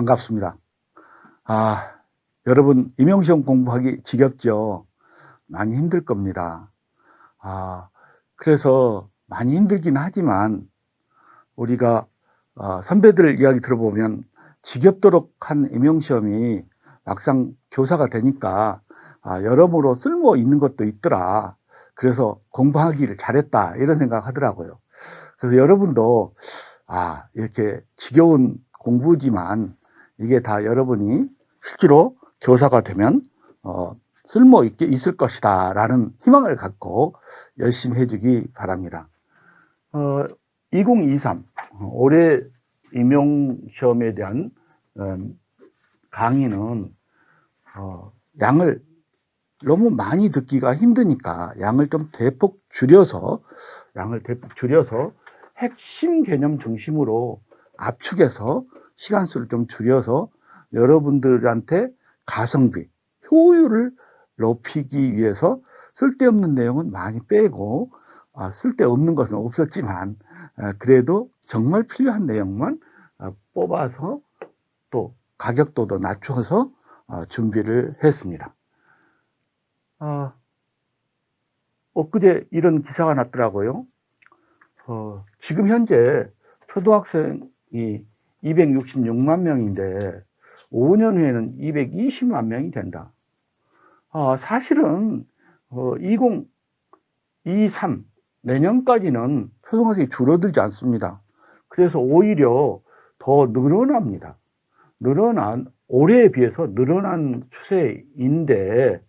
반갑습니다. 여러분, 임용시험 공부하기 지겹죠? 많이 힘들 겁니다. 그래서 많이 힘들긴 하지만, 우리가, 선배들 이야기 들어보면, 지겹도록 한 임용시험이 막상 교사가 되니까, 여러모로 쓸모 있는 것도 있더라. 그래서 공부하기를 잘했다. 이런 생각 하더라고요. 그래서 여러분도, 이렇게 지겨운 공부지만, 이게 다 여러분이 실제로 교사가 되면 쓸모 있게 있을 것이다 라는 희망을 갖고 열심히 해주기 바랍니다. 2023 올해 임용시험에 대한 강의는 양을 너무 많이 듣기가 힘드니까 양을 대폭 줄여서 핵심 개념 중심으로 압축해서 시간수를 좀 줄여서 여러분들한테 가성비, 효율을 높이기 위해서 쓸데없는 내용은 많이 빼고, 쓸데없는 것은 없었지만 그래도 정말 필요한 내용만 뽑아서 또 가격도도 낮춰서 준비를 했습니다. 엊그제 이런 기사가 났더라고요. 지금 현재 초등학생이 266만 명인데 5년 후에는 220만 명이 된다. 사실은 2023 내년까지는 초등학생이 줄어들지 않습니다. 그래서 오히려 더 늘어납니다. 올해에 비해서 늘어난 추세인데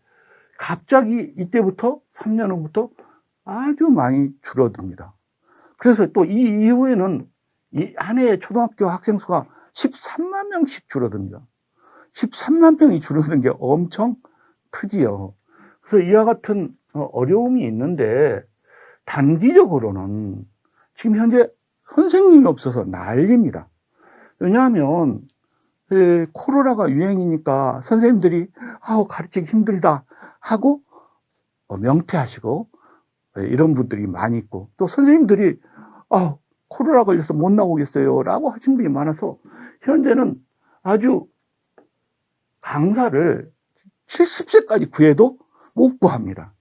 갑자기 이때부터 3년 후부터 아주 많이 줄어듭니다. 그래서 또 이 이후에는 이 한 해의 초등학교 학생 수가 13만 명씩 줄어듭니다. 13만 명이 줄어든 게 엄청 크지요. 그래서 이와 같은 어려움이 있는데 단기적으로는 지금 현재 선생님이 없어서 난립니다. 왜냐하면 코로나가 유행이니까 선생님들이 가르치기 힘들다 하고 명퇴하시고 이런 분들이 많이 있고, 또 선생님들이 코로나 걸려서 못 나오겠어요 라고 하신 분이 많아서 현재는 아주 강사를 70세까지 구해도 못 구합니다.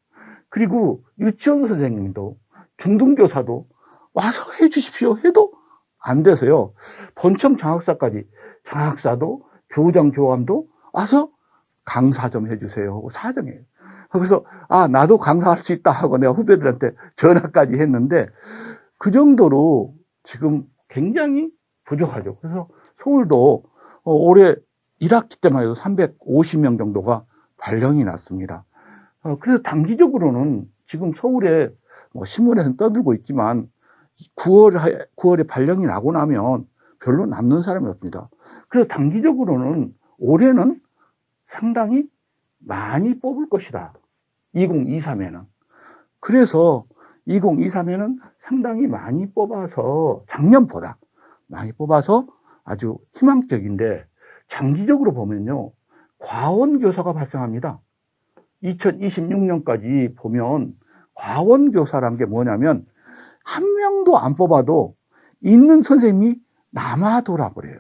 그리고 유치원 선생님도 중등교사도 와서 해주십시오 해도 안 돼서요. 본청 장학사까지, 장학사도 교장 교감도 와서 강사 좀 해주세요 하고 사정해요. 그래서 나도 강사할 수 있다 하고 내가 후배들한테 전화까지 했는데 그 정도로 지금 굉장히 부족하죠. 그래서 서울도 올해 1학기 때만 해도 350명 정도가 발령이 났습니다. 그래서 단기적으로는 지금 서울에 신문에서는 떠들고 있지만 9월에 발령이 나고 나면 별로 남는 사람이 없습니다. 그래서 단기적으로는 올해는 상당히 많이 뽑을 것이다. 2023에는. 그래서 2023에는 상당히 많이 뽑아서 작년보다 많이 뽑아서 아주 희망적인데, 장기적으로 보면요, 과원교사가 발생합니다. 2026년까지 보면 과원교사란 게 뭐냐면 한 명도 안 뽑아도 있는 선생님이 남아돌아 버려요.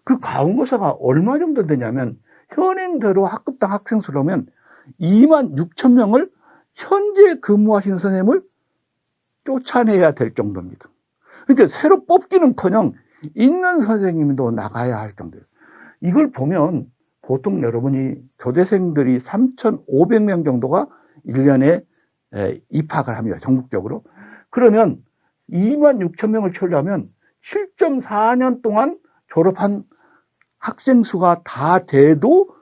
그 과원교사가 얼마 정도 되냐면 현행대로 학급당 학생 수로 하면 2만 6천 명을 현재 근무하시는 선생님을 쫓아내야 될 정도입니다. 그러니까 새로 뽑기는커녕 있는 선생님도 나가야 할 정도예요. 이걸 보면 보통 여러분이 교대생들이 3,500명 정도가 1년에 입학을 합니다. 전국적으로. 그러면 2만 6천 명을 채우려면 7.4년 동안 졸업한 학생 수가 다 돼도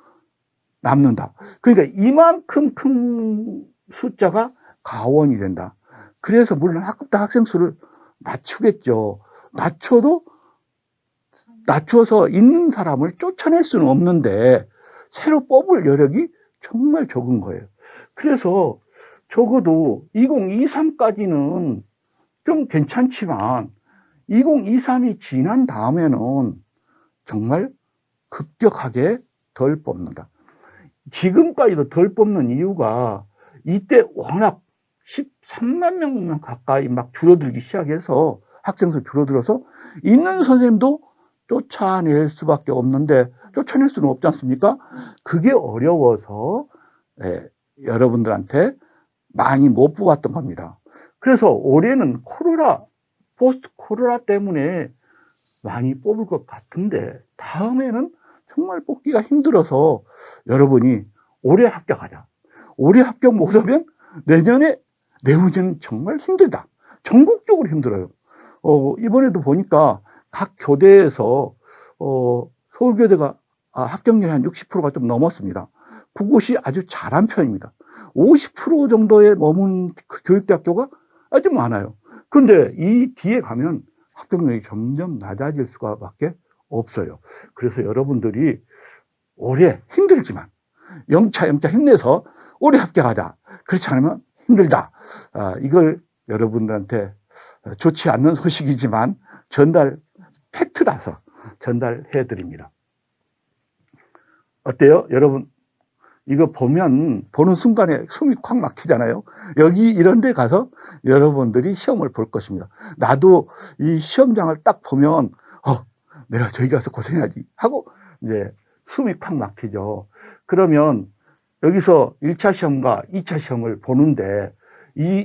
남는다. 그러니까 이만큼 큰 숫자가 가원이 된다. 그래서 물론 학급당 학생 수를 낮추겠죠. 낮춰서 있는 사람을 쫓아낼 수는 없는데 새로 뽑을 여력이 정말 적은 거예요. 그래서 적어도 2023까지는 좀 괜찮지만 2023이 지난 다음에는 정말 급격하게 덜 뽑는다. 지금까지도 덜 뽑는 이유가 이때 워낙 13만 명 가까이 막 줄어들기 시작해서 학생 수 줄어들어서 있는 선생님도 쫓아낼 수밖에 없는데 쫓아낼 수는 없지 않습니까? 그게 어려워서 여러분들한테 많이 못 뽑았던 겁니다. 그래서 올해는 포스트 코로나 때문에 많이 뽑을 것 같은데 다음에는 정말 뽑기가 힘들어서 여러분이 올해 합격하자. 올해 합격 못하면 내후년 정말 힘들다. 전국적으로 힘들어요. 이번에도 보니까 각 교대에서 서울교대가 합격률이 한 60%가 좀 넘었습니다. 그곳이 아주 잘한 편입니다. 50% 정도에 머문 교육대학교가 아주 많아요. 근데 이 뒤에 가면 합격률이 점점 낮아질 수밖에 없어요. 그래서 여러분들이 올해 힘들지만 영차 힘내서 올해 합격하자. 그렇지 않으면 힘들다. 이걸 여러분들한테 좋지 않는 소식이지만 팩트라서 전달해 드립니다. 어때요? 여러분, 이거 보는 순간에 숨이 콱 막히잖아요. 여기 이런 데 가서 여러분들이 시험을 볼 것입니다. 나도 이 시험장을 딱 보면, 내가 저기 가서 고생해야지 하고, 이제 숨이 콱 막히죠. 그러면 여기서 1차 시험과 2차 시험을 보는데,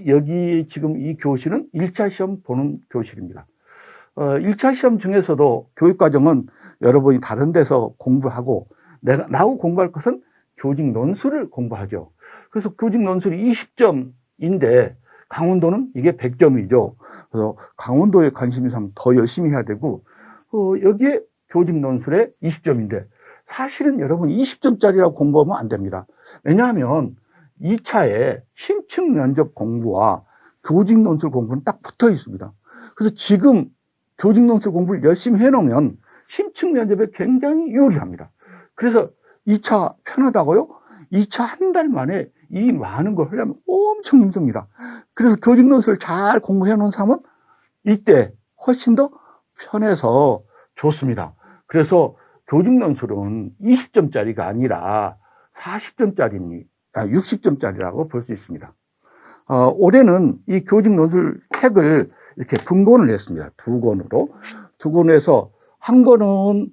여기 지금 이 교실은 1차 시험 보는 교실입니다. 1차 시험 중에서도 교육과정은 여러분이 다른 데서 공부하고, 나하고 공부할 것은 교직 논술을 공부하죠. 그래서 교직 논술이 20점인데 강원도는 이게 100점이죠. 그래서 강원도에 관심이 있으면 더 열심히 해야 되고 여기에 교직 논술에 20점인데 사실은 여러분 20점짜리라고 공부하면 안 됩니다. 왜냐하면 2차에 심층 면접 공부와 교직 논술 공부는 딱 붙어 있습니다. 그래서 지금 교직 논술 공부를 열심히 해놓으면 심층 면접에 굉장히 유리합니다. 그래서 2차 편하다고요? 2차 한 달 만에 이 많은 걸 하려면 엄청 힘듭니다. 그래서 교직 논술을 잘 공부해 놓은 사람은 이때 훨씬 더 편해서 좋습니다. 그래서 교직 논술은 20점짜리가 아니라 40점짜리, 60점짜리라고 볼 수 있습니다. 올해는 이 교직 논술 책을 이렇게 분권을 했습니다. 두 권으로 해서 한 권은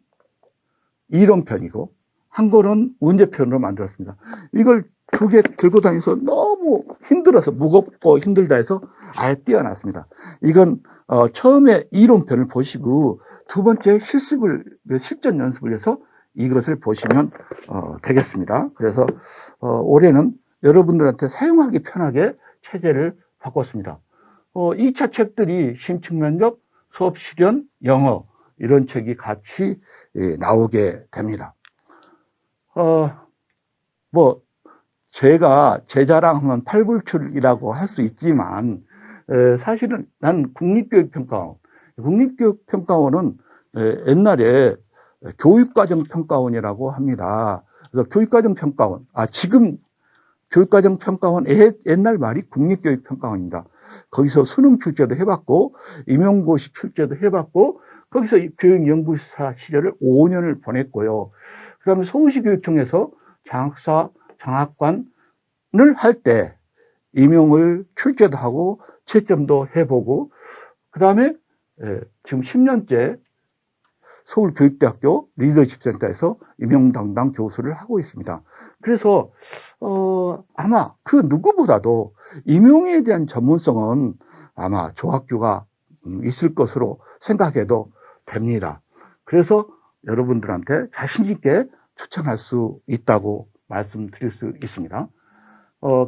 이론편이고 한 권은 문제편으로 만들었습니다. 이걸 두 개 들고 다니면서 너무 힘들어서 무겁고 힘들다 해서 아예 띄워놨습니다. 이건 처음에 이론편을 보시고 두 번째 실전 연습을 해서 이것을 보시면 되겠습니다. 그래서 올해는 여러분들한테 사용하기 편하게 체제를 바꿨습니다. 2차 책들이 심층면접, 수업실현, 영어 이런 책이 같이 나오게 됩니다. 제가 제 자랑하면 팔불출이라고 할 수 있지만, 사실은 난 국립교육평가원은 옛날에 교육과정평가원이라고 합니다. 그래서 교육과정평가원, 지금 교육과정평가원 옛날 말이 국립교육평가원입니다. 거기서 수능 출제도 해봤고, 임용고시 출제도 해봤고, 거기서 교육연구사 시절을 5년을 보냈고요. 그 다음에 서울시 교육청에서 장학관을 할 때 임용을 출제도 하고 채점도 해보고 그 다음에 지금 10년째 서울교육대학교 리더십센터에서 임용 담당 교수를 하고 있습니다. 그래서 아마 그 누구보다도 임용에 대한 전문성은 아마 조학교가 있을 것으로 생각해도 됩니다. 그래서 여러분들한테 자신 있게 추천할 수 있다고 말씀드릴 수 있습니다.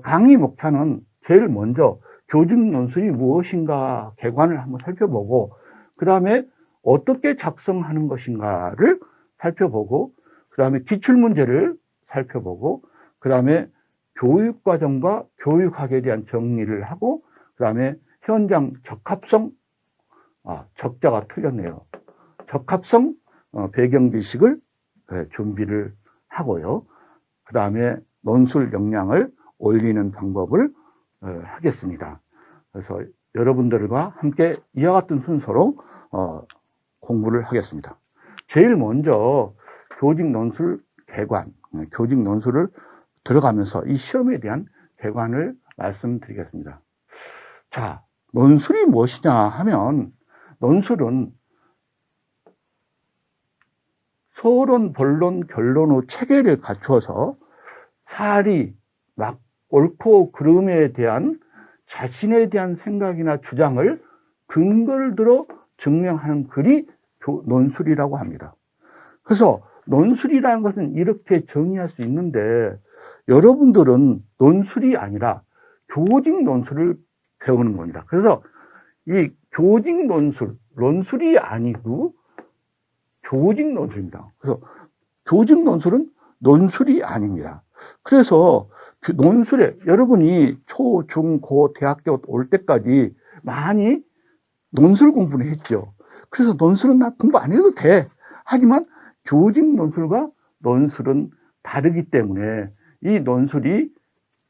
강의 목차는 제일 먼저 교직 논술이 무엇인가 개관을 한번 살펴보고 그 다음에 어떻게 작성하는 것인가를 살펴보고 그 다음에 기출문제를 살펴보고 그 다음에 교육과정과 교육학에 대한 정리를 하고 그 다음에 현장 적합성 적자가 틀렸네요. 적합성 배경지식을 준비를 하고요. 그 다음에 논술 역량을 올리는 방법을 하겠습니다. 그래서 여러분들과 함께 이와 같은 순서로 공부를 하겠습니다. 제일 먼저 교직 논술 개관, 교직 논술을 들어가면서 이 시험에 대한 개관을 말씀드리겠습니다. 자, 논술이 무엇이냐 하면 논술은 소론, 본론, 결론의 체계를 갖추어서 사리, 막 옳고 그름에 대한 자신에 대한 생각이나 주장을 근거를 들어 증명하는 글이 논술이라고 합니다. 그래서 논술이라는 것은 이렇게 정의할 수 있는데, 여러분들은 논술이 아니라 교직 논술을 배우는 겁니다. 그래서 이 교직 논술, 논술이 아니고 교직 논술입니다. 그래서 교직 논술은 논술이 아닙니다. 그래서 그 논술에 여러분이 초, 중, 고, 대학교 올 때까지 많이 논술 공부를 했죠. 그래서 논술은 나 공부 안 해도 돼. 하지만 교직 논술과 논술은 다르기 때문에 이 논술이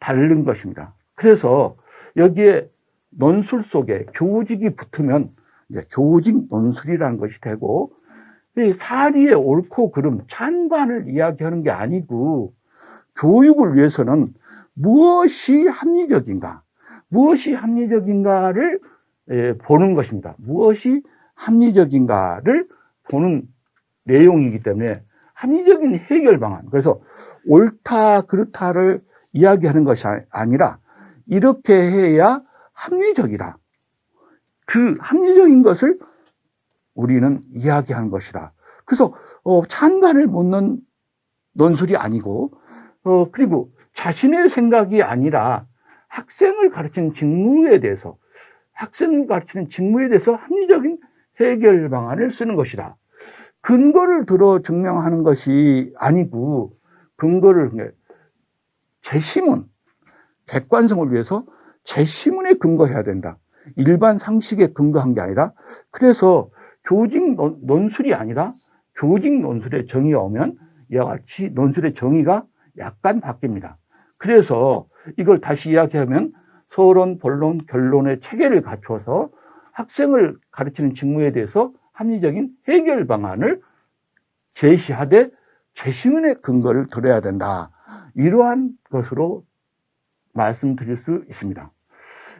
다른 것입니다. 그래서 여기에 논술 속에 교직이 붙으면 이제 교직 논술이라는 것이 되고, 이 사리의 옳고 그름, 찬반을 이야기하는 게 아니고, 교육을 위해서는 무엇이 합리적인가, 무엇이 합리적인가를 보는 것입니다. 무엇이 합리적인가를 보는 내용이기 때문에 합리적인 해결 방안, 그래서 옳다 그렇다를 이야기하는 것이 아니라 이렇게 해야 합리적이다, 그 합리적인 것을 우리는 이야기하는 것이다. 그래서 찬반을 묻는 논술이 아니고, 그리고 자신의 생각이 아니라 학생을 가르치는 직무에 대해서 합리적인 해결 방안을 쓰는 것이다. 근거를 들어 증명하는 것이 아니고, 재심은, 객관성을 위해서 재심문에 근거해야 된다. 일반 상식에 근거한 게 아니라, 그래서 교직 논술이 아니라 교직 논술의 정의가 오면 이와 같이 논술의 정의가 약간 바뀝니다. 그래서 이걸 다시 이야기하면 서론, 본론, 결론의 체계를 갖춰서 학생을 가르치는 직무에 대해서 합리적인 해결 방안을 제시하되 재심문의 근거를 들어야 된다. 이러한 것으로 말씀드릴 수 있습니다.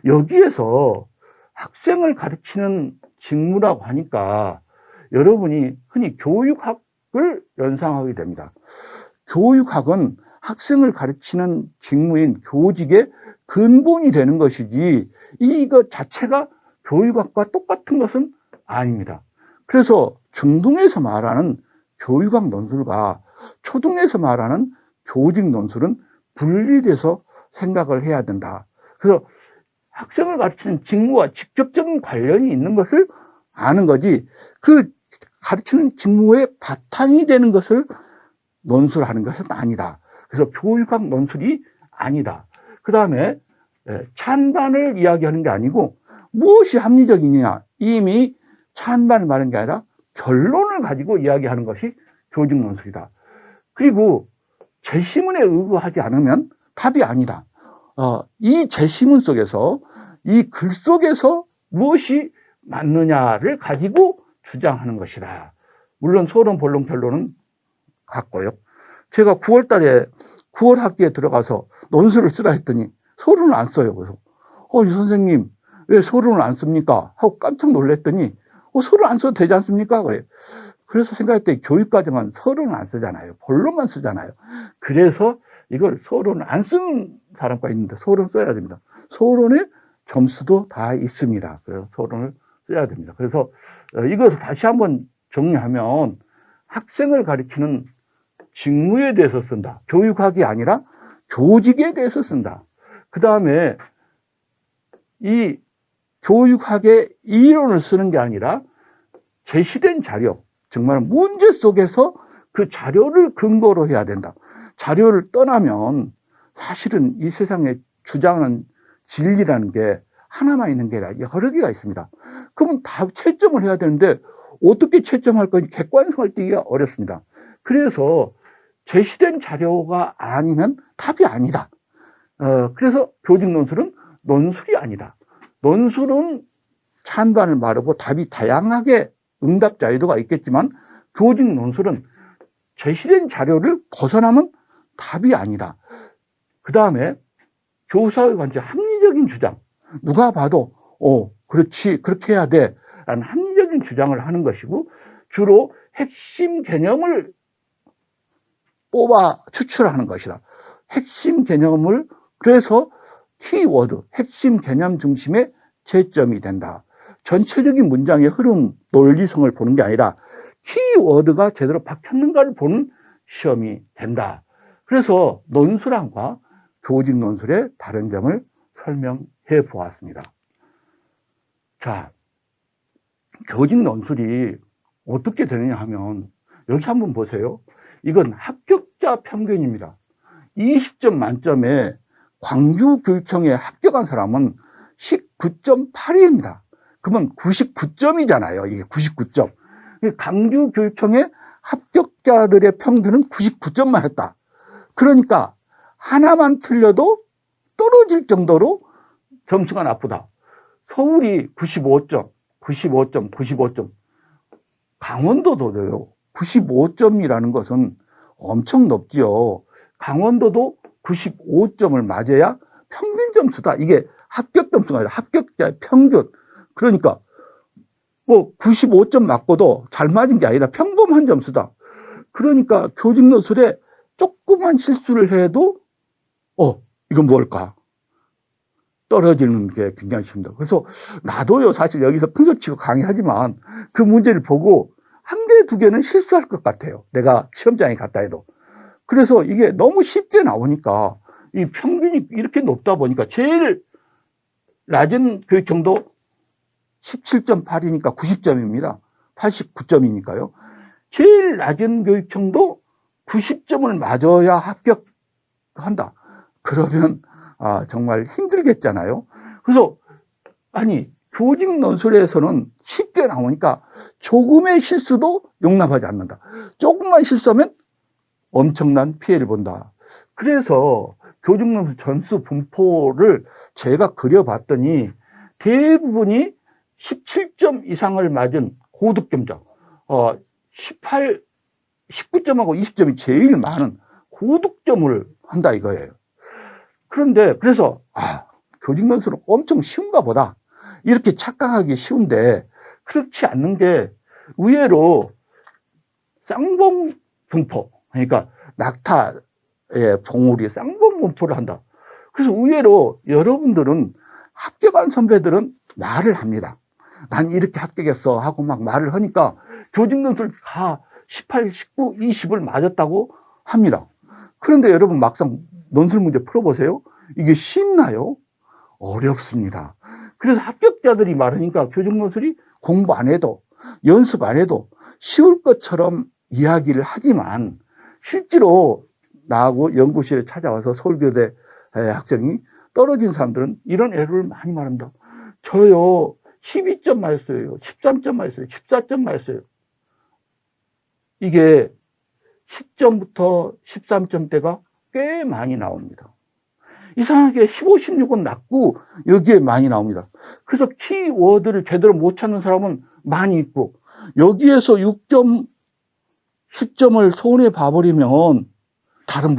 여기에서 학생을 가르치는 직무라고 하니까 여러분이 흔히 교육학을 연상하게 됩니다. 교육학은 학생을 가르치는 직무인 교직의 근본이 되는 것이지, 이것 자체가 교육학과 똑같은 것은 아닙니다. 그래서 중등에서 말하는 교육학 논술과 초등에서 말하는 교직 논술은 분리돼서 생각을 해야 된다. 그래서 학생을 가르치는 직무와 직접적인 관련이 있는 것을 아는 거지, 그 가르치는 직무의 바탕이 되는 것을 논술하는 것은 아니다. 그래서 교육학 논술이 아니다. 그 다음에 찬반을 이야기하는 게 아니고, 무엇이 합리적이냐, 이미 찬반을 말하는 게 아니라 결론을 가지고 이야기하는 것이 교직 논술이다. 그리고 재심문에 의거하지 않으면 답이 아니다. 이 재심문 속에서, 이 글 속에서 무엇이 맞느냐를 가지고 주장하는 것이다. 물론 소론, 본론, 결론은 같고요. 제가 9월 달에 9월 학기에 들어가서 논술을 쓰라 했더니 소론을 안 써요. 그래서 이 선생님 왜 소론을 안 씁니까? 하고 깜짝 놀랐더니 소론 안 써도 되지 않습니까? 그래요. 그래서 생각했더니 교육과정은 서론을 안 쓰잖아요. 본론만 쓰잖아요. 그래서 이걸 서론을 안 쓰는 사람과 있는데 서론 써야 됩니다. 서론에 점수도 다 있습니다. 그래서 서론을 써야 됩니다. 그래서 이것을 다시 한번 정리하면, 학생을 가르치는 직무에 대해서 쓴다. 교육학이 아니라 교직에 대해서 쓴다. 그 다음에 이 교육학의 이론을 쓰는 게 아니라 제시된 자료, 정말 문제 속에서 그 자료를 근거로 해야 된다. 자료를 떠나면 사실은 이 세상에 주장하는 진리라는 게 하나만 있는 게 아니라 여러 개가 있습니다. 그러면 다 채점을 해야 되는데 어떻게 채점할 건지 객관성을 띄기가 어렵습니다. 그래서 제시된 자료가 아니면 답이 아니다. 그래서 교직 논술은 논술이 아니다. 논술은 찬반을 말하고 답이 다양하게 응답 자유도가 있겠지만, 교직 논술은 제시된 자료를 벗어나면 답이 아니다. 그 다음에 교사의 관점, 합리적인 주장, 누가 봐도 그렇지, 그렇게 해야 돼 라는 합리적인 주장을 하는 것이고, 주로 핵심 개념을 뽑아 추출하는 것이다. 핵심 개념을, 그래서 키워드, 핵심 개념 중심의 채점이 된다. 전체적인 문장의 흐름, 논리성을 보는 게 아니라 키워드가 제대로 박혔는가를 보는 시험이 된다. 그래서 논술안과 교직 논술의 다른 점을 설명해 보았습니다. 자, 교직 논술이 어떻게 되느냐 하면 여기 한번 보세요. 이건 합격자 평균입니다. 20점 만점에 광주교육청에 합격한 사람은 19.8위입니다. 그러면 99점이잖아요. 이게 99점. 광주교육청의 합격자들의 평균은 99점만 했다. 그러니까 하나만 틀려도 떨어질 정도로 점수가 나쁘다. 서울이 95점, 95점, 95점. 강원도도요. 95점이라는 것은 엄청 높지요. 강원도도 95점을 맞아야 평균 점수다. 이게 합격 점수가 아니라 합격자의 평균. 그러니까 뭐 95점 맞고도 잘 맞은 게 아니라 평범한 점수다. 그러니까 교직 논술에 조그만 실수를 해도 이건 뭘까? 떨어지는 게 굉장히 쉽습니다. 그래서 나도요, 사실 여기서 큰 소리 치고 강의하지만 그 문제를 보고 한 개, 두 개는 실수할 것 같아요. 내가 시험장에 갔다 해도. 그래서 이게 너무 쉽게 나오니까 이 평균이 이렇게 높다 보니까 제일 낮은 교육청도 17.8이니까 90점입니다. 89점이니까요. 제일 낮은 교육청도 90점을 맞아야 합격한다. 그러면 정말 힘들겠잖아요. 그래서 아니 교직 논술에서는 쉽게 나오니까 조금의 실수도 용납하지 않는다. 조금만 실수하면 엄청난 피해를 본다. 그래서 교직 논술 점수 분포를 제가 그려봤더니 대부분이 17점 이상을 맞은 고득점자, 19점하고 20점이 제일 많은 고득점을 한다 이거예요. 그런데 그래서 교직 논술은 엄청 쉬운가 보다 이렇게 착각하기 쉬운데 그렇지 않는 게 의외로 쌍봉 분포, 그러니까 낙타의 봉우리 쌍봉 분포를 한다. 그래서 의외로 여러분들은 합격한 선배들은 말을 합니다. 난 이렇게 합격했어 하고 막 말을 하니까 교직 논술 다 18, 19, 20을 맞았다고 합니다. 그런데 여러분 막상 논술 문제 풀어보세요. 이게 쉽나요? 어렵습니다. 그래서 합격자들이 말하니까 교직 논술이 공부 안 해도 연습 안 해도 쉬울 것처럼 이야기를 하지만 실제로 나하고 연구실에 찾아와서 서울교대 학생이 떨어진 사람들은 이런 애를 많이 말합니다. 저요 12점 맞았어요. 13점 맞았어요. 14점 맞았어요. 이게 10점부터 13점대가 꽤 많이 나옵니다. 이상하게 15, 16은 낮고 여기에 많이 나옵니다. 그래서 키워드를 제대로 못 찾는 사람은 많이 있고 여기에서 6점, 10점을 손해 봐버리면 다른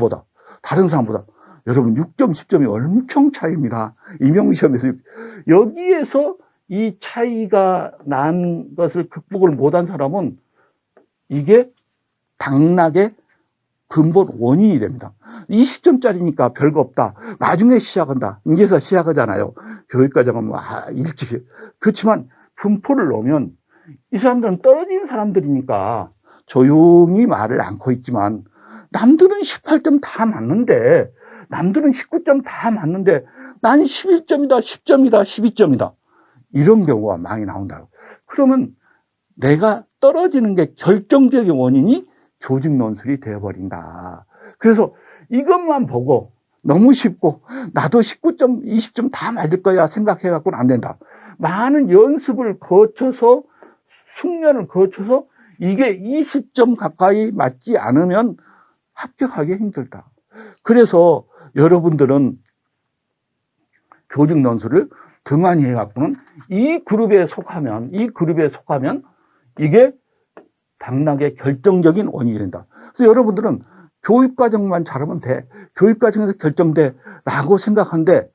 사람보다 여러분 6점, 10점이 엄청 차이입니다. 임용시험에서 여기에서 이 차이가 난 것을 극복을 못한 사람은 이게 당락의 근본 원인이 됩니다. 20점짜리니까 별거 없다. 나중에 시작한다. 이제서 시작하잖아요. 교육과정은 일찍. 그렇지만 분포를 놓으면 이 사람들은 떨어진 사람들이니까 조용히 말을 않고 있지만 남들은 18점 다 맞는데 남들은 19점 다 맞는데 난 11점이다, 10점이다, 12점이다. 이런 경우가 많이 나온다. 그러면 내가 떨어지는 게 결정적인 원인이 교직 논술이 되어버린다. 그래서 이것만 보고 너무 쉽고 나도 19점, 20점 다 맞을 거야 생각해갖고는 안 된다. 많은 연습을 거쳐서 숙련을 거쳐서 이게 20점 가까이 맞지 않으면 합격하기 힘들다. 그래서 여러분들은 교직 논술을 등한히 해갖고는 이 그룹에 속하면 이게 당락의 결정적인 원인이 된다. 그래서 여러분들은 교육과정만 잘하면 돼. 교육과정에서 결정돼. 라고 생각하는데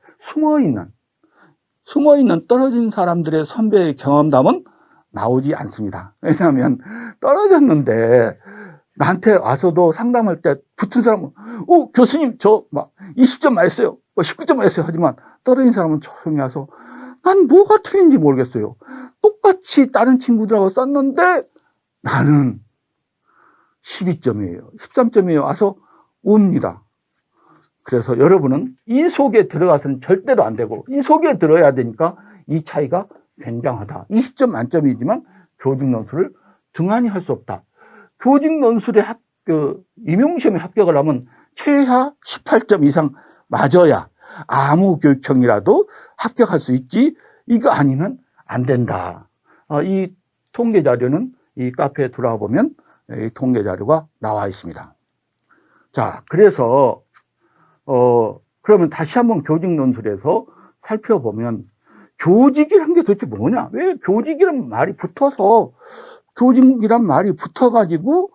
숨어있는 떨어진 사람들의 선배의 경험담은 나오지 않습니다. 왜냐하면 떨어졌는데 나한테 와서도 상담할 때 붙은 사람은, 교수님, 저 막 20점 맞았어요. 19점 맞았어요. 하지만 떨어진 사람은 조용히 와서, 난 뭐가 틀린지 모르겠어요. 똑같이 다른 친구들하고 썼는데 나는 12점이에요. 13점이에요. 와서 웁니다. 그래서 여러분은 이 속에 들어가서는 절대로 안 되고, 이 속에 들어야 되니까 이 차이가 굉장하다. 20점 만점이지만 교직 논술을 등한히 할 수 없다. 교직 논술에 임용시험에 합격을 하면 최하 18점 이상 맞아야 아무 교육청이라도 합격할 수 있지, 이거 아니면 안 된다. 이 통계 자료는 이 카페에 들어와 보면 이 통계 자료가 나와 있습니다. 자, 그래서 그러면 다시 한번 교직 논술에서 살펴보면, 교직이란 게 도대체 뭐냐? 왜 교직이란 말이 붙어서, 교직이란 말이 붙어가지고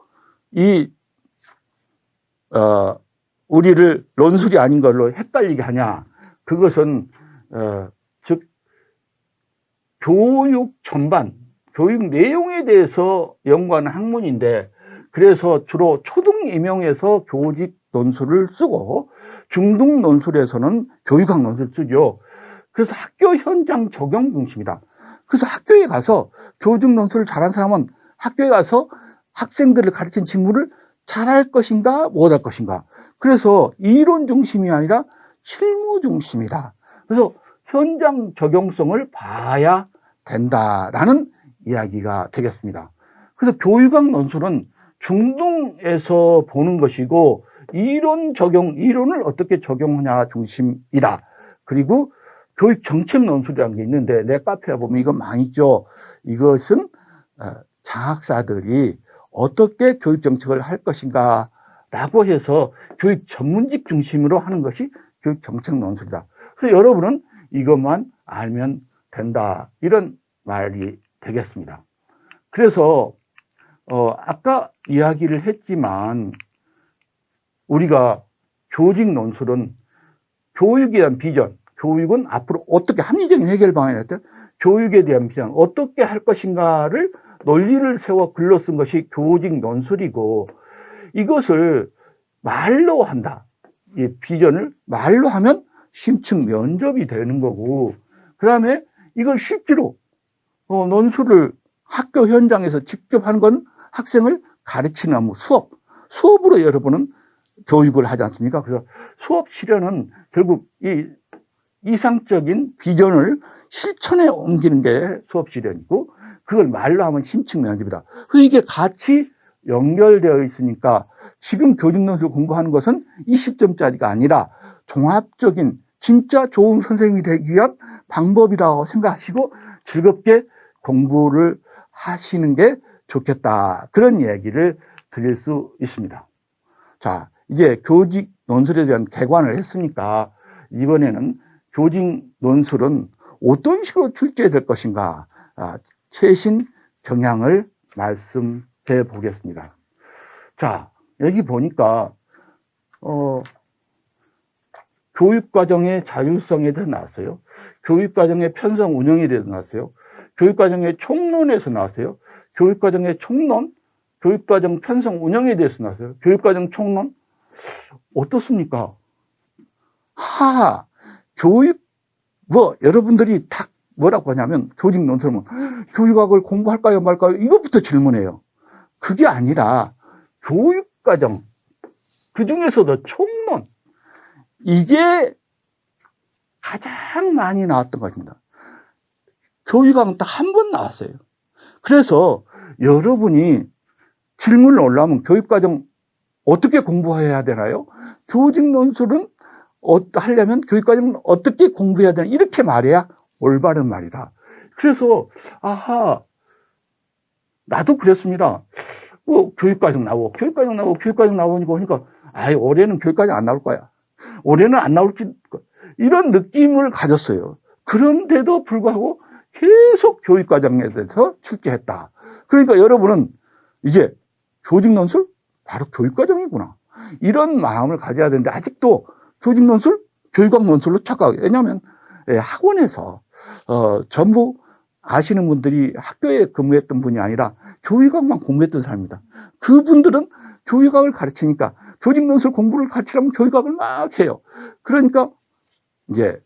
우리를 논술이 아닌 걸로 헷갈리게 하냐? 그것은 즉 교육 전반, 교육 내용에 대해서 연구하는 학문인데, 그래서 주로 초등 임용에서 교직 논술을 쓰고 중등 논술에서는 교육학 논술을 쓰죠. 그래서 학교 현장 적용 중심이다. 그래서 학교에 가서 교직 논술을 잘한 사람은 학교에 가서 학생들을 가르친 직무를 잘할 것인가 못할 것인가. 그래서 이론 중심이 아니라 실무 중심이다. 그래서 현장 적용성을 봐야 된다라는 이야기가 되겠습니다. 그래서 교육학 논술은 중등에서 보는 것이고, 이론을 어떻게 적용하냐 중심이다. 그리고 교육 정책 논술이라는 게 있는데, 내 카페에 보면 이건 많이 있죠. 이것은 장학사들이 어떻게 교육 정책을 할 것인가 라고 해서 교육 전문직 중심으로 하는 것이 교육 정책 논술이다. 그래서 여러분은 이것만 알면 된다, 이런 말이 되겠습니다. 그래서 아까 이야기를 했지만, 우리가 교직 논술은 교육에 대한 비전, 교육은 앞으로 어떻게 합리적인 해결 방안이 할 때 교육에 대한 비전, 어떻게 할 것인가를 논리를 세워 글로 쓴 것이 교직 논술이고, 이것을 말로 한다. 이 비전을 말로 하면 심층 면접이 되는 거고, 그 다음에 이걸 실제로 논술을 학교 현장에서 직접 하는 건 학생을 가르치는 업무, 수업으로 여러분은 교육을 하지 않습니까? 그래서 수업 실현은 결국 이 이상적인 비전을 실천에 옮기는 게 수업 실현이고, 그걸 말로 하면 심층 면접이다. 그래서 이게 같이 연결되어 있으니까 지금 교직 논술 공부하는 것은 20점짜리가 아니라 종합적인 진짜 좋은 선생님이 되기 위한 방법이라고 생각하시고 즐겁게 공부를 하시는 게 좋겠다, 그런 얘기를 드릴 수 있습니다. 자, 이제 교직 논술에 대한 개관을 했으니까 이번에는 교직 논술은 어떤 식으로 출제될 것인가, 최신 경향을 말씀해 보겠습니다. 자, 여기 보니까 교육과정의 자율성에 대해서 나왔어요. 교육과정의 편성 운영에 대해서 나왔어요. 교육과정의 총론에서 나왔어요. 교육과정의 총론, 교육과정 편성 운영에 대해서 나왔어요. 교육과정 총론 어떻습니까? 여러분들이 딱 뭐라고 하냐면, 교직 논술은 교육학을 공부할까요 말까요, 이것부터 질문해요. 그게 아니라 교육과정, 그 중에서도 총론, 이게 가장 많이 나왔던 것입니다. 교육학은 딱 한 번 나왔어요. 그래서 여러분이 질문을 올라오면 교육과정 어떻게 공부해야 되나요? 교직 논술은 하려면 교육과정은 어떻게 공부해야 되나, 이렇게 말해야 올바른 말이다. 그래서 나도 그랬습니다. 교육과정 나오니까 하니까 올해는 교육과정 안 나올 거야. 올해는 안 나올지, 이런 느낌을 가졌어요. 그런데도 불구하고 계속 교육과정에 대해서 출제했다. 그러니까 여러분은 이제 교직 논술 바로 교육과정이구나, 이런 마음을 가져야 되는데, 아직도 교직 논술, 교육학 논술로 착각해요. 왜냐하면 학원에서 전부 아시는 분들이 학교에 근무했던 분이 아니라 교육학만 공부했던 사람입니다. 그분들은 교육학을 가르치니까 조직 논술 공부를 가르치려면 교육학을 막 해요. 그러니까 이제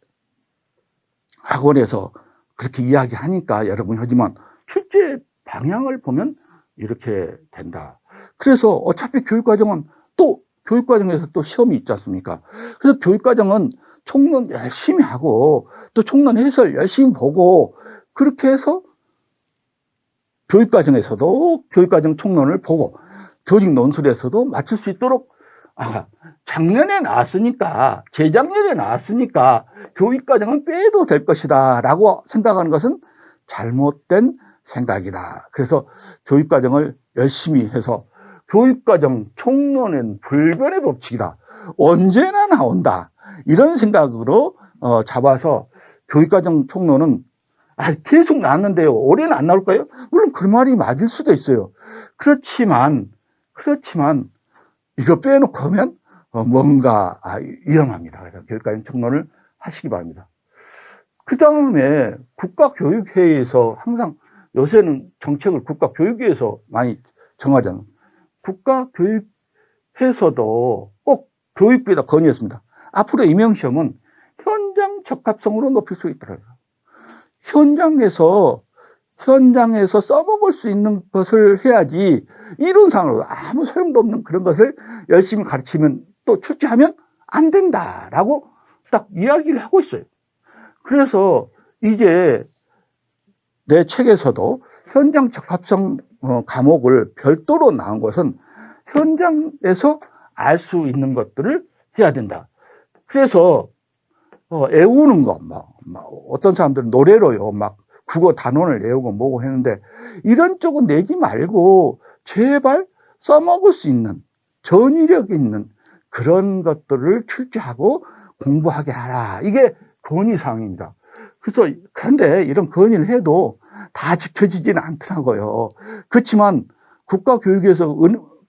학원에서 그렇게 이야기하니까 여러분 하지만 실제 방향을 보면 이렇게 된다. 그래서 어차피 교육과정은 또 교육과정에서 또 시험이 있지 않습니까? 그래서 교육과정은 총론 열심히 하고 또 총론 해설 열심히 보고 그렇게 해서 교육과정에서도 교육과정 총론을 보고 조직 논술에서도 맞출 수 있도록 작년에 나왔으니까 재작년에 나왔으니까 교육과정은 빼도 될 것이다 라고 생각하는 것은 잘못된 생각이다. 그래서 교육과정을 열심히 해서 교육과정 총론은 불변의 법칙이다. 언제나 나온다. 이런 생각으로 잡아서 교육과정 총론은 계속 나왔는데요. 올해는 안 나올까요? 물론 그 말이 맞을 수도 있어요. 그렇지만 이거 빼놓고 하면 뭔가 위험합니다. 그래서 교육과정 총론을 하시기 바랍니다. 그 다음에 국가교육회의에서 항상 요새는 정책을 국가교육위에서 많이 정하잖아요. 국가교육에서도 꼭 교육부에다 건의했습니다. 앞으로 임용시험은 현장 적합성으로 높일 수 있더라고요. 현장에서 써먹을 수 있는 것을 해야지 이론상으로 아무 소용도 없는 그런 것을 열심히 가르치면 또 출제하면 안 된다라고 딱 이야기를 하고 있어요. 그래서 이제 내 책에서도 현장 적합성 과목을 별도로 나온 것은 현장에서 알 수 있는 것들을 해야 된다. 그래서 외우는 거, 어떤 사람들은 노래로요, 국어 단원을 외우고 뭐고 했는데 이런 쪽은 내지 말고 제발 써먹을 수 있는 전위력 있는 그런 것들을 출제하고 공부하게 하라. 이게 건의사항입니다. 그런데 이런 건의를 해도 다 지켜지지는 않더라고요. 그렇지만 국가교육에서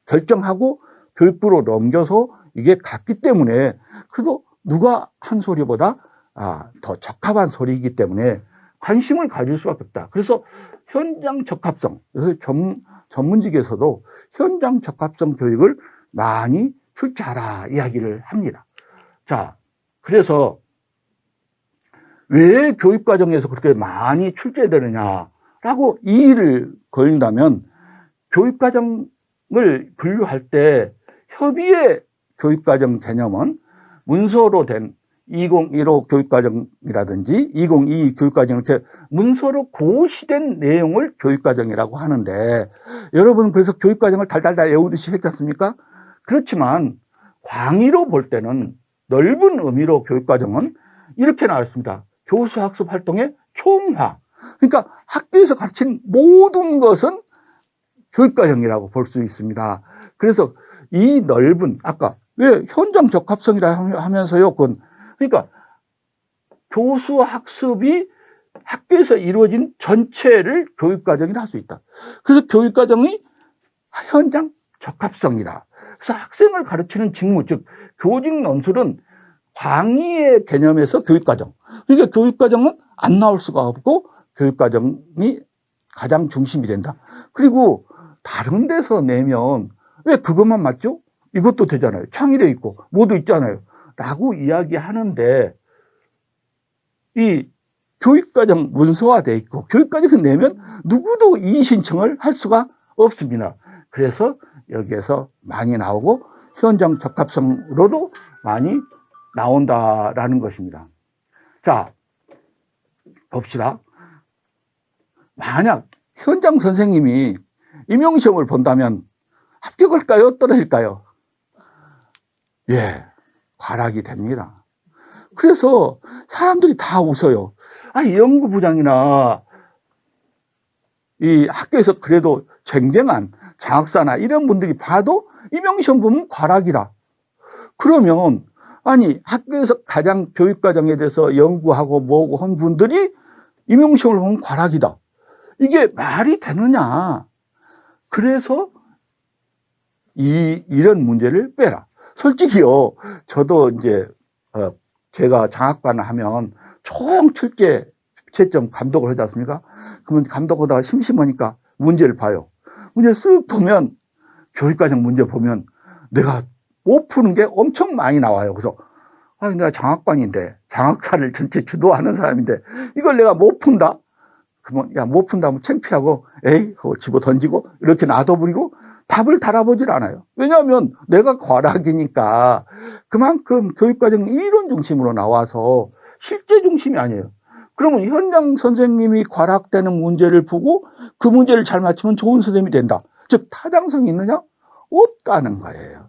결정하고 교육부로 넘겨서 이게 갔기 때문에 그래도 누가 한 소리보다 더 적합한 소리이기 때문에 관심을 가질 수밖에 없다. 그래서 현장 적합성, 전문직에서도 현장 적합성 교육을 많이 출제하라 이야기를 합니다. 자, 그래서 왜 교육과정에서 그렇게 많이 출제되느냐라고 이의를 걸린다면 교육과정을 분류할 때 협의의 교육과정 개념은 문서로 된 2015 교육과정이라든지 2022 교육과정 이렇게 문서로 고시된 내용을 교육과정이라고 하는데 여러분 그래서 교육과정을 달달달 외우듯이 했지 않습니까? 그렇지만 광의로 볼 때는 넓은 의미로 교육과정은 이렇게 나왔습니다. 교수 학습 활동의 총화. 그러니까 학교에서 가르친 모든 것은 교육과정이라고 볼 수 있습니다. 그래서 이 넓은 아까 왜 현장 적합성이라 하면서요. 그러니까 교수 학습이 학교에서 이루어진 전체를 교육과정이라 할 수 있다. 그래서 교육과정이 현장 적합성이다. 그래서 학생을 가르치는 직무, 즉 교직 논술은 광의의 개념에서 교육과정. 그러니까 교육과정은 안 나올 수가 없고 교육과정이 가장 중심이 된다. 그리고 다른 데서 내면 왜 그것만 맞죠? 이것도 되잖아요. 창의력 있고 뭐도 있잖아요. 라고 이야기하는데 이 교육과정 문서화되어 있고 교육과정을 내면 누구도 이의 신청을 할 수가 없습니다. 그래서 여기에서 많이 나오고 현장 적합성으로도 많이 나온다라는 것입니다. 자, 봅시다. 만약 현장 선생님이 임용시험을 본다면 합격할까요? 떨어질까요? 예, 과락이 됩니다. 그래서 사람들이 다 웃어요. 이 연구부장이나 이 학교에서 그래도 쟁쟁한 장학사나 이런 분들이 봐도 임용시험 보면 과락이라. 그러면 학교에서 가장 교육과정에 대해서 연구하고 뭐고 한 분들이 임용시험을 보면 과락이다. 이게 말이 되느냐. 그래서 이런 문제를 빼라. 솔직히요, 저도 이제 제가 장학반을 하면 총 출제 채점 감독을 하지 않습니까? 그러면 감독하다가 심심하니까 문제를 봐요. 문제를 쓱 보면 교육과정 문제 보면 내가 못 푸는 게 엄청 많이 나와요. 그래서 아니 내가 장학관인데 장학사를 전체 주도하는 사람인데 이걸 내가 못 푼다? 그러면 야 못 푼다면 창피하고 에이 그거 집어 던지고 이렇게 놔둬버리고 답을 달아보질 않아요. 왜냐하면 내가 과락이니까 그만큼 교육과정이 이론 중심으로 나와서 실제 중심이 아니에요. 그러면 현장 선생님이 과락되는 문제를 보고 그 문제를 잘 맞추면 좋은 선생님이 된다. 즉 타당성이 있느냐? 없다는 거예요.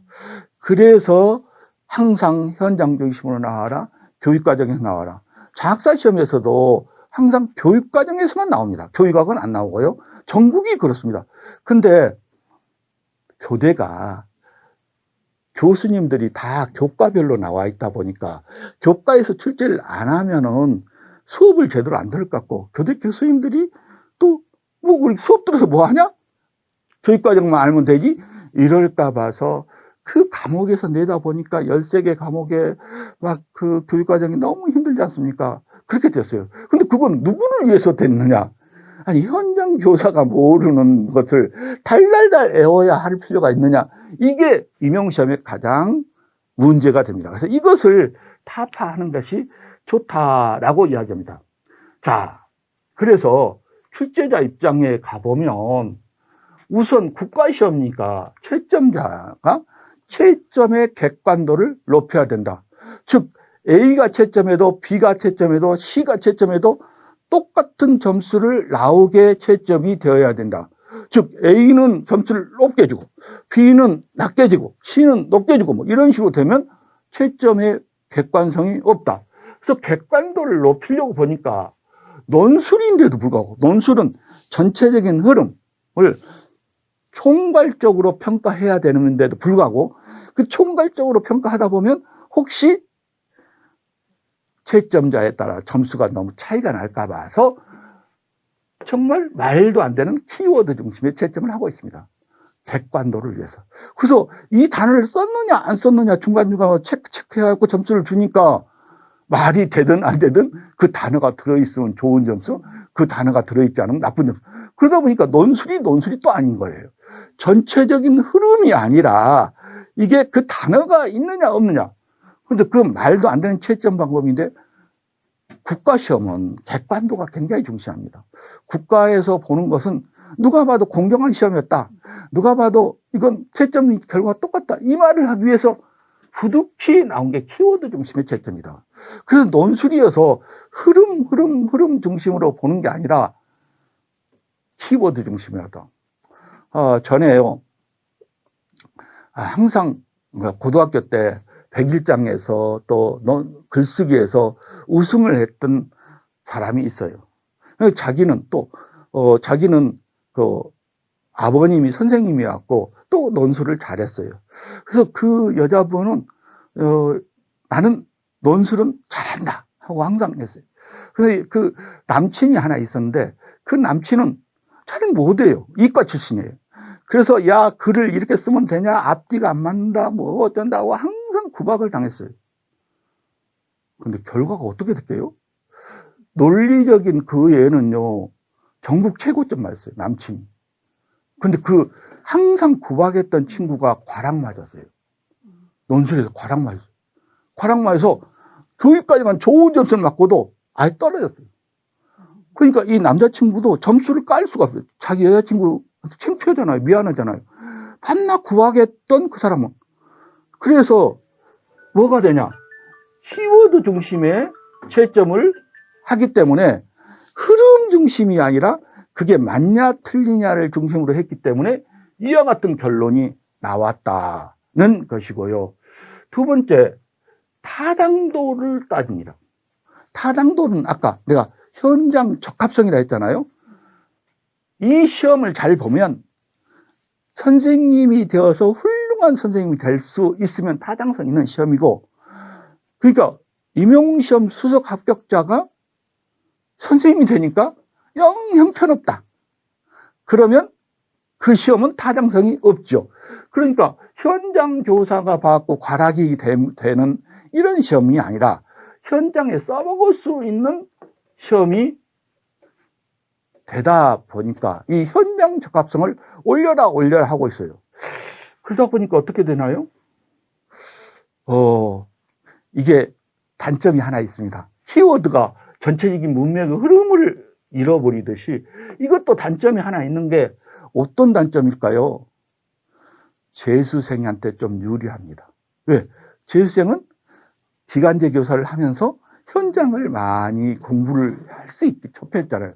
그래서 항상 현장 중심으로 나와라. 교육과정에서 나와라. 장학사 시험에서도 항상 교육과정에서만 나옵니다. 교육학은 안 나오고요. 전국이 그렇습니다. 근데 교대가 교수님들이 다 교과별로 나와 있다 보니까 교과에서 출제를 안 하면은 수업을 제대로 안 들을 것 같고 교대 교수님들이 또 뭐 우리 수업 들어서 뭐 하냐? 교육과정만 알면 되지? 이럴까 봐서 그 과목에서 내다 보니까 13개 과목에 막 그 교육과정이 너무 힘들지 않습니까? 그렇게 됐어요. 근데 그건 누구를 위해서 됐느냐? 아니, 현장 교사가 모르는 것을 달달달 외워야 할 필요가 있느냐? 이게 임용시험의 가장 문제가 됩니다. 그래서 이것을 타파하는 것이 좋다라고 이야기합니다. 자, 그래서 출제자 입장에 가보면 우선 국가시험이니까 채점자가 채점의 객관도를 높여야 된다. 즉 A가 채점해도 B가 채점해도 C가 채점해도 똑같은 점수를 나오게 채점이 되어야 된다. 즉 A는 점수를 높게 주고 B는 낮게 주고 C는 높게 주고 뭐 이런 식으로 되면 채점의 객관성이 없다. 그래서 객관도를 높이려고 보니까 논술인데도 불구하고 논술은 전체적인 흐름을 총괄적으로 평가해야 되는데도 불구하고 그 총괄적으로 평가하다 보면 혹시 채점자에 따라 점수가 너무 차이가 날까 봐서 정말 말도 안 되는 키워드 중심의 채점을 하고 있습니다. 객관도를 위해서. 그래서 이 단어를 썼느냐 안 썼느냐 중간중간 체크해갖고 점수를 주니까 말이 되든 안 되든 그 단어가 들어있으면 좋은 점수, 그 단어가 들어있지 않으면 나쁜 점수. 그러다 보니까 논술이 또 아닌 거예요. 전체적인 흐름이 아니라 이게 그 단어가 있느냐 없느냐. 근데 그 말도 안 되는 채점 방법인데 국가시험은 객관도가 굉장히 중시합니다. 국가에서 보는 것은 누가 봐도 공정한 시험이었다. 누가 봐도 이건 채점 결과가 똑같다. 이 말을 하기 위해서 부득이 나온 게 키워드 중심의 채점이다. 그래서 논술이어서 흐름 중심으로 보는 게 아니라 키워드 중심이었다. 전에요. 항상 고등학교 때 101장에서 또 글쓰기에서 우승을 했던 사람이 있어요. 자기는 자기는 그 아버님이 선생님이었고 또 논술을 잘했어요. 그래서 그 여자분은 나는 논술은 잘한다 하고 항상 했어요. 그래서 그 남친이 하나 있었는데 그 남친은 잘 못해요. 이과 출신이에요. 그래서 야 글을 이렇게 쓰면 되냐 앞뒤가 안 맞는다 뭐 어쩐다고 항상 구박을 당했어요. 근데 결과가 어떻게 됐게요? 논리적인 그 애는요 전국 최고점 맞았어요. 남친이. 근데 그 항상 구박했던 친구가 과락 맞았어요. 논술에서 과락 맞았어요. 과락 맞아서 교육까지만 좋은 점수를 맞고도 아예 떨어졌어요. 그러니까 이 남자친구도 점수를 깔 수가 없어요. 자기 여자친구 창피하잖아요. 미안하잖아요. 밤낮 구박했던 그 사람은. 그래서 뭐가 되냐? 키워드 중심의 채점을 하기 때문에 흐름 중심이 아니라 그게 맞냐 틀리냐를 중심으로 했기 때문에 이와 같은 결론이 나왔다는 것이고요. 두 번째, 타당도를 따집니다. 타당도는 아까 내가 현장 적합성이라 했잖아요. 이 시험을 잘 보면 선생님이 되어서 훌륭한 선생님이 될 수 있으면 타당성 있는 시험이고, 그러니까 임용시험 수석 합격자가 선생님이 되니까 영 형편없다. 그러면 그 시험은 타당성이 없죠. 그러니까 현장 교사가 받고 과락이 되는 이런 시험이 아니라 현장에 써먹을 수 있는 시험이 되다 보니까 이 현장 적합성을 올려라 하고 있어요. 그러다 보니까 어떻게 되나요? 이게 단점이 하나 있습니다. 키워드가 전체적인 문맥의 흐름을 잃어버리듯이 이것도 단점이 하나 있는 게 어떤 단점일까요? 재수생한테 좀 유리합니다. 왜? 재수생은 기간제 교사를 하면서 현장을 많이 공부를 할 수 있게 접했잖아요.